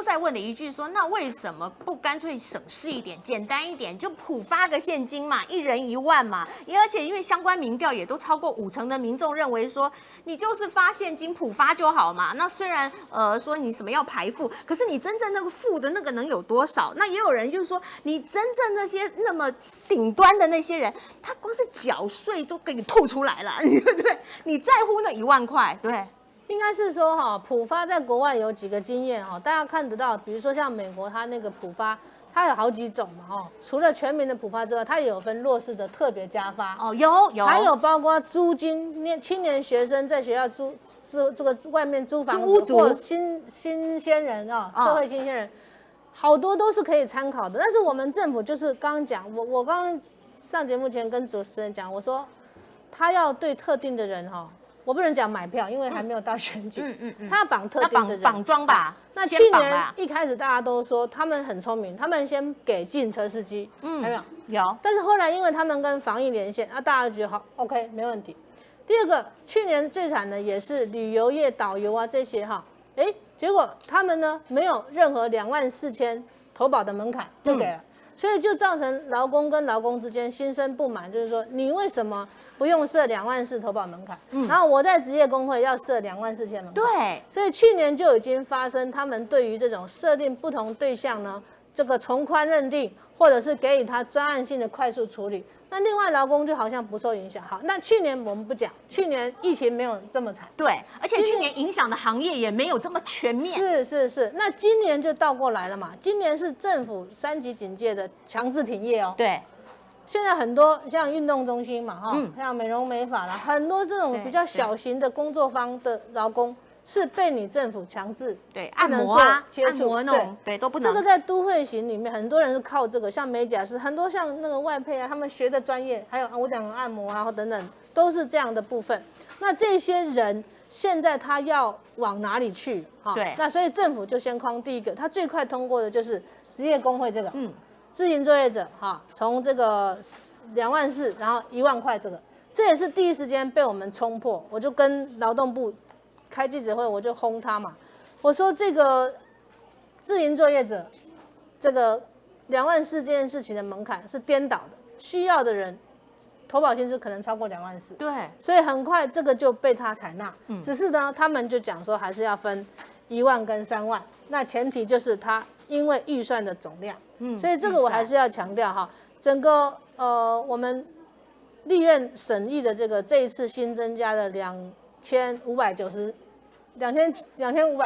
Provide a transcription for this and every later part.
再问了一句说，那为什么不干脆省事一点，简单一点，就普发个现金嘛，1人1万嘛？而且因为相关民调也都超过50%的民众认为说，你就是发现金普发就好嘛。那虽然说你什么要排富，可是你真正那个富的那个能有多少？那也有人就是说，你真正那些那么顶端的那些人，他光是缴税都给你吐出来了，对，你在乎那1万块，对。应该是说哈，普发在国外有几个经验哈，大家看得到，比如说像美国，它那个普发，它有好几种嘛哈，除了全民的普发之外，它也有分弱势的特别加发哦，有，还有包括租金，青年学生在学校租这个外面租房子，或新鲜人啊，社会新鲜人，好多都是可以参考的。但是我们政府就是刚刚讲，我刚刚上节目前跟主持人讲，我说他要对特定的人哈。我不能讲买票，因为还没有到选举。他要绑特定的人，绑桩吧。那去年一开始大家都说他们很聪明，他们先给计程车司机，有没有？有。但是后来因为他们跟防疫连线，大家觉得好 ，OK， 没问题。第二个，去年最惨的也是旅游业导游啊这些哈，结果他们呢没有任何24000投保的门槛就给了，所以就造成劳工跟劳工之间心生不满，就是说你为什么？不用设24000投保门槛，然后我在职业工会要设24000门槛，对，所以去年就已经发生，他们对于这种设定不同对象呢，这个从宽认定，或者是给予他专案性的快速处理。那另外劳工就好像不受影响。好，那去年我们不讲，去年疫情没有这么惨，对，而且去年影响的行业也没有这么全面。是，那今年就倒过来了嘛，今年是政府3级警戒的强制停业哦。对。现在很多像运动中心嘛，像美容美发啦，很多这种比较小型的工作坊的劳工是被你政府强制按摩啊、接触那种对都不能。这个在都会型里面，很多人是靠这个，像美甲师，很多像那个外配啊，他们学的专业，还有我讲的按摩啊或等等，都是这样的部分。那这些人现在他要往哪里去？对，那所以政府就先框第一个，他最快通过的就是职业工会这个，自营作业者从这个24000，然后1万块这也是第一时间被我们冲破。我就跟劳动部开记者会，我就轰他嘛，我说这个自营作业者这个24000这件事情的门槛是颠倒的，需要的人投保薪资可能超过24000，对，所以很快这个就被他采纳。只是呢，他们就讲说还是要分1万跟3万，那前提就是他因为预算的总量。所以这个我还是要强调哈，整个我们立院审议的这一次新增加的2500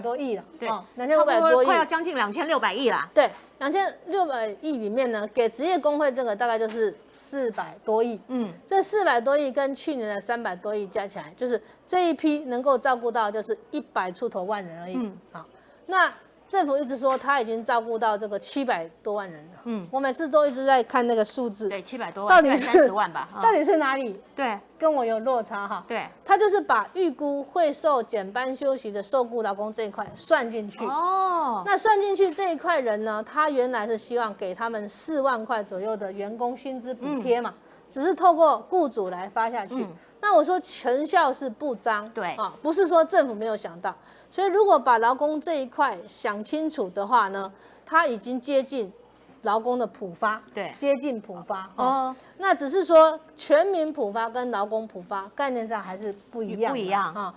多亿了，对，2500多亿，快要将近2600亿啦。对，2600亿里面呢，给职业工会这个大概就是400多亿，这400多亿跟去年的300多亿加起来，就是这一批能够照顾到就是100出头万人而已，好，那。政府一直说他已经照顾到这个700多万人了，我每次都一直在看那个数字，对，700多万，到底是30万吧？到底是哪里？对，跟我有落差哈。对，他就是把预估会受减班休息的受雇劳工这一块算进去。哦，那算进去这一块人呢，他原来是希望给他们4万块左右的员工薪资补贴嘛，只是透过雇主来发下去。那我说成效是不彰，对啊，不是说政府没有想到，所以如果把劳工这一块想清楚的话呢，他已经接近劳工的普发，对，接近普发哦。那只是说全民普发跟劳工普发概念上还是不一样，不一样啊。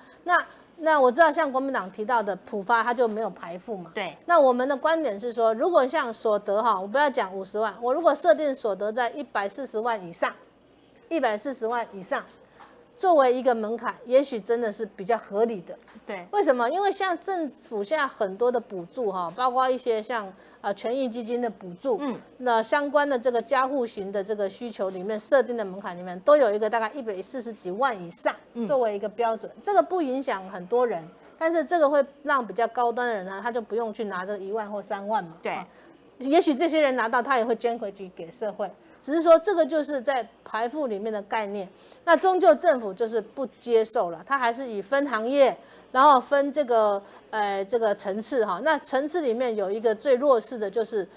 那我知道像国民党提到的普发，它就没有排富嘛。对。那我们的观点是说，如果像所得我不要讲50万，我如果设定所得在140万以上，140万以上。作为一个门槛，也许真的是比较合理的。对，为什么？因为像政府现在很多的补助包括一些像权益基金的补助，那相关的这个家户型的这个需求里面设定的门槛里面，都有一个大概140几万以上作为一个标准。这个不影响很多人，但是这个会让比较高端的人呢，他就不用去拿这1万或3万嘛。对，也许这些人拿到，他也会捐回去给社会。只是说这个就是在排富里面的概念，那终究政府就是不接受了，它还是以分行业，然后分这个层次那层次里面有一个最弱势的就是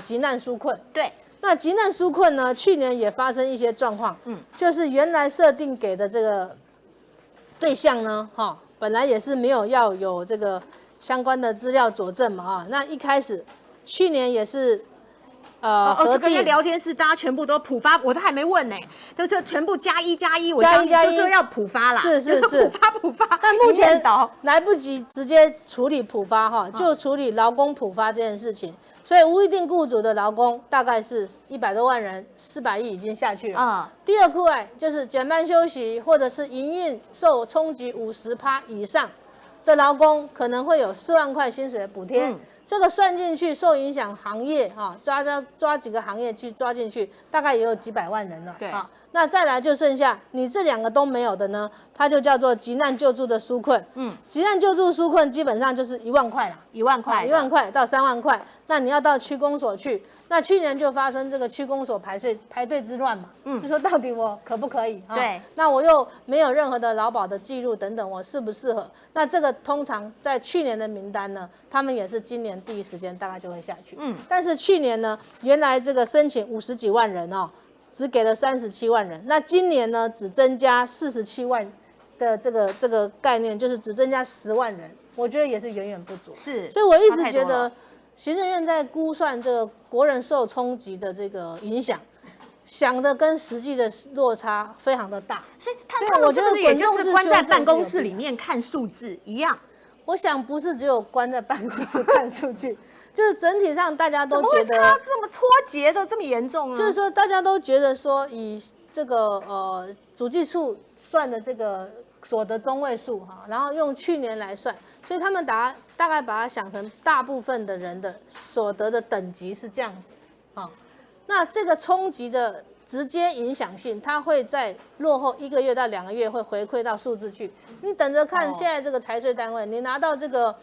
急难纾困。对，那急难纾困呢，去年也发生一些状况，就是原来设定给的这个对象呢，本来也是没有要有这个相关的资料佐证嘛啊。那一开始去年也是。这个在聊天室大家全部都普发，我都还没问呢，就是全部加一，我加一就说要普发啦，是普发，但目前来不及直接处理普发哈，就处理劳工普发这件事情，所以无预定雇主的劳工大概是100多万人，400亿已经下去了。第二块就是减班休息或者是营运受冲击50%以上的劳工，可能会有4万块薪水的补贴。这个算进去，受影响行业哈，抓几个行业去抓进去，大概也有几百万人了。对啊，那再来就剩下你这2个都没有的呢，它就叫做急难救助的纾困。急难救助纾困基本上就是1万块啦，1万块，1万块到3万块。那你要到区公所去，那去年就发生这个区公所排队之乱嘛，就说到底我可不可以？对，那我又没有任何的劳保的记录等等，我适不适合？那这个通常在去年的名单呢，他们也是今年第一时间大概就会下去。但是去年呢，原来这个申请50几万人哦，只给了37万人，那今年呢，只增加47万的这个概念，就是只增加10万人，我觉得也是远远不足。是，所以我一直觉得。行政院在估算这个国人受冲击的这个影响，想的跟实际的落差非常的大。所以他们是不是也就是关在办公室里面看数字一样？我想不是只有关在办公室看数据，就是整体上大家都觉得怎么会差这么脱节的这么严重呢？就是说大家都觉得说以这个主计处算的这个所得中位数哈，然后用去年来算，所以他们大概把它想成大部分的人的所得的等级是这样子啊。那这个冲击的直接影响性，它会在落后1个月到2个月会回馈到数字去。你等着看现在这个财税单位，你拿到这个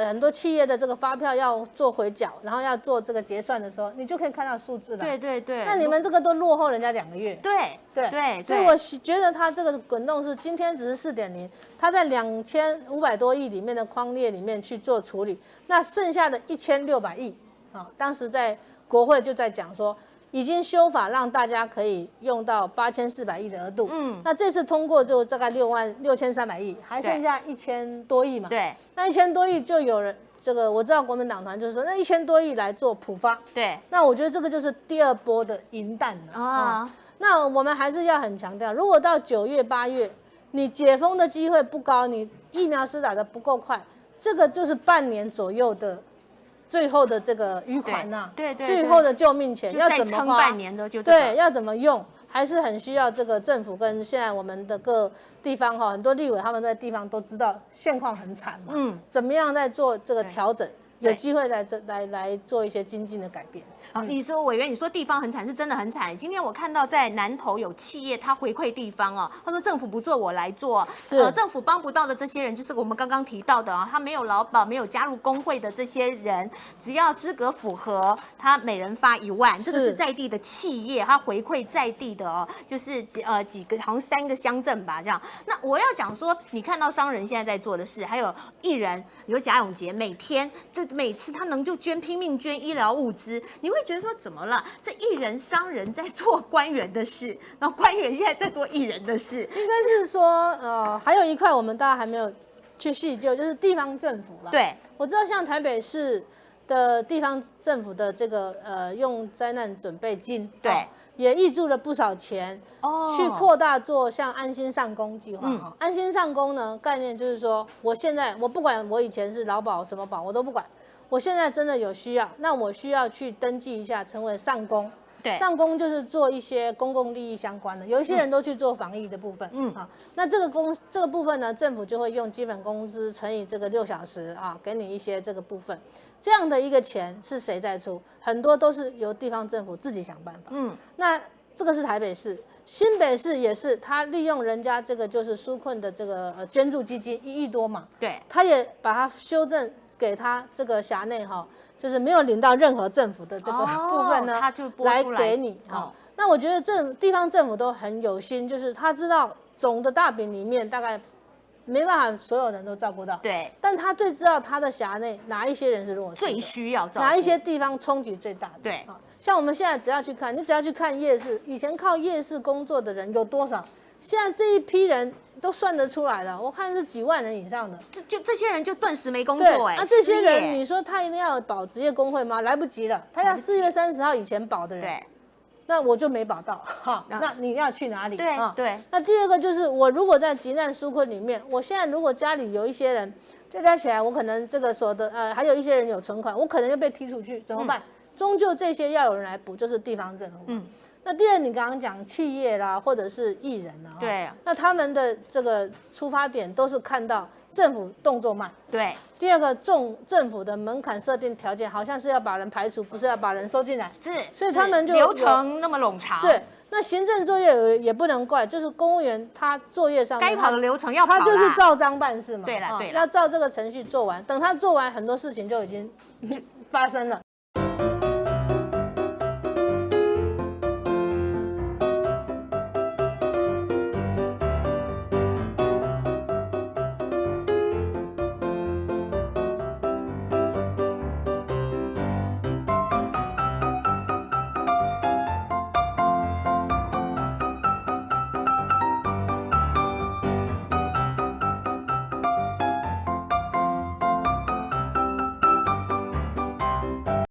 很多企业的这个发票要做回缴，然后要做这个结算的时候，你就可以看到数字了。对。那你们这个都落后人家2个月。对。所以我觉得它这个滚动是今天只是4.0，它在2500多亿里面的框列里面去做处理，那剩下的1600亿啊，当时在国会就在讲说。已经修法让大家可以用到8400亿的额度，那这次通过就大概66300亿，还剩下1000多亿嘛，对，那1000多亿就有人这个我知道国民党团就是说那1000多亿来做普发，对，那我觉得这个就是第2波的银弹了啊，那我们还是要很强调，如果到9月8月你解封的机会不高，你疫苗施打的不够快，这个就是半年左右的。最后的这个余款呐，对，最后的救命钱要怎么花？半年的就对，要怎么用，还是很需要这个政府跟现在我们的各地方哈，很多立委他们在地方都知道现况很惨嘛，怎么样在做这个调整，有机会来做一些精进的改变。你说委员，你说地方很惨，是真的很惨。今天我看到在南投有企业，他回馈地方哦，他说政府不做，我来做。政府帮不到的这些人，就是我们刚刚提到的啊，他没有劳保，没有加入工会的这些人，只要资格符合，他每人发1万，这个是在地的企业，他回馈在地的哦，就是几个好像3个乡镇吧，这样。那我要讲说，你看到商人现在在做的事，还有艺人，比如贾永杰，每次他能就拼命捐医疗物资，你会觉得说怎么了？这艺人商人在做官员的事，然后官员现在在做艺人的事，应该是说还有一块我们大家还没有去细究，就是地方政府啦。对，我知道像台北市的地方政府的这个用灾难准备金，对，也挹注了不少钱去扩大做像安心上工计划。安心上工呢，概念就是说，我不管我以前是劳保什么保，我都不管。我现在真的有需要，那我需要去登记一下，成为上工。对，上工就是做一些公共利益相关的，有一些人都去做防疫的部分。那这个部分呢，政府就会用基本工资乘以这个6小时啊，给你一些这个部分。这样的一个钱是谁在出？很多都是由地方政府自己想办法。那这个是台北市，新北市也是，他利用人家这个就是纾困的这个捐助基金1亿多嘛，对，他也把它修正。给他这个辖内哈，就是没有领到任何政府的这个部分呢，他就来给你哈。那我觉得地方政府都很有心，就是他知道总的大饼里面大概没办法所有人都照顾到，对，但他最知道他的辖内哪一些人是弱势，最需要照顾，哪一些地方冲击最大的，对。像我们现在只要去看夜市，以前靠夜市工作的人有多少？现在这一批人都算得出来了，我看是几万人以上的。这些人就顿时没工对，作那这些失业人你说他一定要保职业工会吗？来不及了，他要4月30号以前保的人。对。那我就没保到哈，那你要去哪里？对对。那第二个就是我如果在急难纾困里面，我现在如果家里有一些人，加起来我可能这个所得还有一些人有存款，我可能就被踢出去，怎么办？终究这些要有人来补，就是地方政府。那第二，你刚刚讲企业啦，或者是艺人啊，对，那他们的这个出发点都是看到政府动作慢。对。第二个，政府的门槛设定条件好像是要把人排除，不是要把人收进来。是。所以他们就流程那么冗长。是。那行政作业也不能怪，就是公务员他作业上该跑的流程要跑啦，他就是照章办事嘛。对了，要照这个程序做完，等他做完，很多事情就已经发生了。